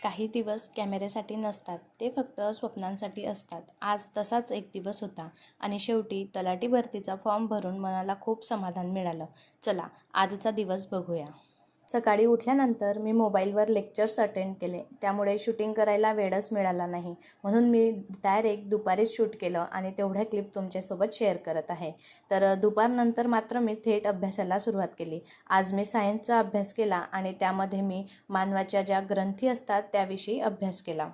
काही दिवस कॅमेऱ्यासाठी नसतात, ते फक्त स्वप्नांसाठी असतात. आज तसाच एक दिवस होता आणि शेवटी तलाठी भरतीचा फॉर्म भरून मनाला खूप समाधान मिळालं. चला आजचा दिवस बघूया. सकाळी उठल्यानंतर मी मोबाईलवर लेक्चर्स अटेंड केले, त्यामुळे शूटिंग करायला वेळच मिळाला नाही. म्हणून मी डायरेक्ट दुपारीच शूट केलं आणि तेवढ्या क्लिप तुमच्यासोबत शेअर करत आहे. तर दुपारनंतर मात्र मी थेट अभ्यासाला सुरुवात केली. आज मी सायन्सचा अभ्यास केला आणि त्यामध्ये मी मानवाच्या ज्या ग्रंथी असतात त्याविषयी अभ्यास केला.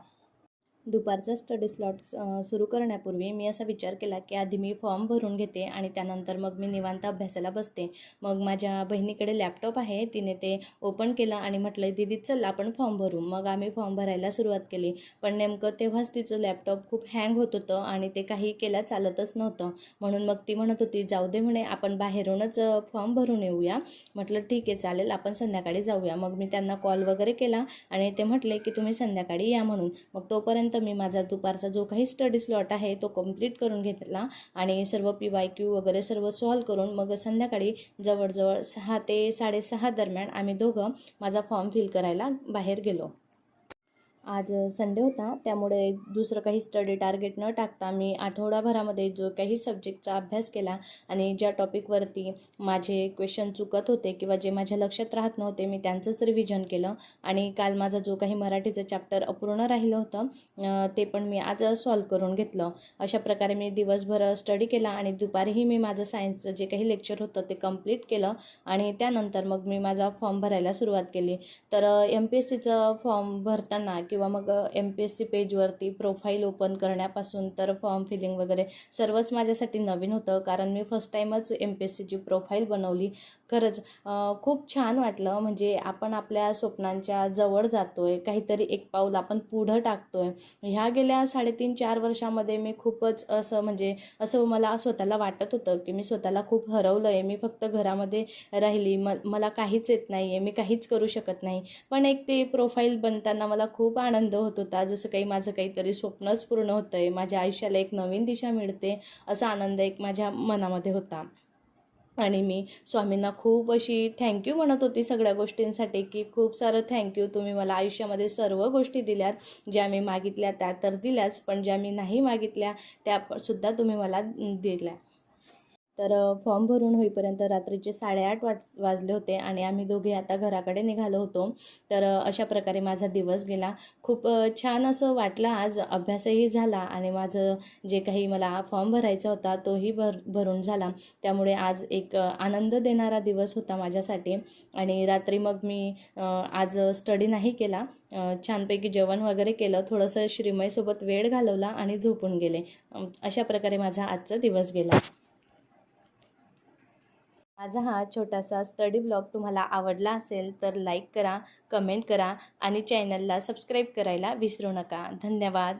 दुपारचा स्टडी स्लॉट सुरू करण्यापूर्वी मी असा विचार केला की आधी मी फॉर्म भरून घेते आणि त्यानंतर मग मी निवांत अभ्यासाला बसते. मग माझ्या बहिणीकडे लॅपटॉप आहे, तिने ते ओपन केलं आणि म्हटलं, दीदी चल आपण फॉर्म भरू. मग आम्ही फॉर्म भरायला सुरुवात केली. पण नेमकं तेव्हाच तिचं लॅपटॉप खूप हँग होत होतं आणि ते काही केल्या चालतच नव्हतं. म्हणून मग ती म्हणत होती, जाऊ दे म्हणे, आपण बाहेरूनच फॉर्म भरून येऊया. म्हटलं ठीक आहे चालेल, आपण संध्याकाळी जाऊया. मग मी त्यांना कॉल वगैरे केला आणि ते म्हटले की तुम्ही संध्याकाळी या म्हणून. मग तोपर्यंत मी माझा दुपारचा जो काही स्टडी स्लॉट आहे तो कंप्लीट करून घेतला आणि सर्व PYQ वगैरे सर्व सॉल्व करून मग संध्याकाळी जवळजवळ 6 ते 6:30 दरम्यान आम्ही दोघं माझा फॉर्म फिल करायला बाहेर गेलो. आज संडे होता, त्यामुळे दुसरं काही स्टडी टार्गेट न टाकता मी आठवडाभरामध्ये जो काही सब्जेक्टचा अभ्यास केला आणि ज्या टॉपिकवरती माझे क्वेश्चन चुकत होते किंवा जे माझ्या लक्षात राहत नव्हते मी त्यांचंच रिव्हिजन केलं. आणि काल माझा जो काही मराठीचं चॅप्टर अपूर्ण राहिलं होतं ते पण मी आज सॉल्व करून घेतलं. अशा प्रकारे मी दिवसभर स्टडी केला आणि दुपारीही मी माझं सायन्सचं जे काही लेक्चर होतं ते कंप्लीट केलं आणि त्यानंतर मग मी माझा फॉर्म भरायला सुरुवात केली. तर MPSCचं फॉर्म भरताना किंवा मग MPSC पेजवरती प्रोफाईल ओपन करण्यापासून तर फॉर्म फिलिंग वगैरे सर्वच माझ्यासाठी नवीन होतं, कारण मी फर्स्ट टाईमच MPSCची प्रोफाईल बनवली. खरंच खूप छान वाटलं. म्हणजे आपण आपल्या स्वप्नांच्या जवळ जातो आहे, काहीतरी एक पाऊल आपण पुढं टाकतो आहे. ह्या गेल्या 3.5-4 वर्षामध्ये मी खूपच असं मला स्वतःला वाटत होतं की मी स्वतःला खूप हरवलं आहे. मी फक्त घरामध्ये राहिली, मला काहीच येत नाही आहे, मी काहीच करू शकत नाही. पण एक ते प्रोफाईल बनताना मला खूप आनंद होत होता, जसं काही माझं काहीतरी स्वप्नच पूर्ण होतं आहे, माझ्या आयुष्याला एक नवीन दिशा मिळते, असा आनंद एक माझ्या मनामध्ये होता. आणि मी स्वामींना खूप अशी थँक्यू म्हणत होती सगळ्या गोष्टींसाठी, की खूप सारं थँक्यू, तुम्ही मला आयुष्यामध्ये सर्व गोष्टी दिल्यात. ज्या मी मागितल्या त्या तर दिल्याच, पण ज्या मी नाही मागितल्या त्यासुद्धा तुम्ही मला दिल्या. तर फॉर्म भरून होईपर्यंत रात्रीचे 8:30 वाजले होते आणि आम्ही दोघे आता घराकडे निघालो होतो. तर अशा प्रकारे माझा दिवस गेला. खूप छान असं वाटलं. आज अभ्यासही झाला आणि माझं जे काही मला फॉर्म भरायचा होता तोही भरून झाला. त्यामुळे आज एक आनंद देणारा दिवस होता माझ्यासाठी. आणि रात्री मग मी आज स्टडी नाही केला. छानपैकी जेवण वगैरे केलं, थोडंसं श्रीमयसोबत वेळ घालवला आणि झोपून गेले. अशा प्रकारे माझा आजचा दिवस गेला. माझा हा छोटासा स्टडी ब्लॉग तुम्हाला आवडला असेल तर लाईक करा, कमेंट करा आणि चॅनलला सबस्क्राईब करायला विसरू नका. धन्यवाद.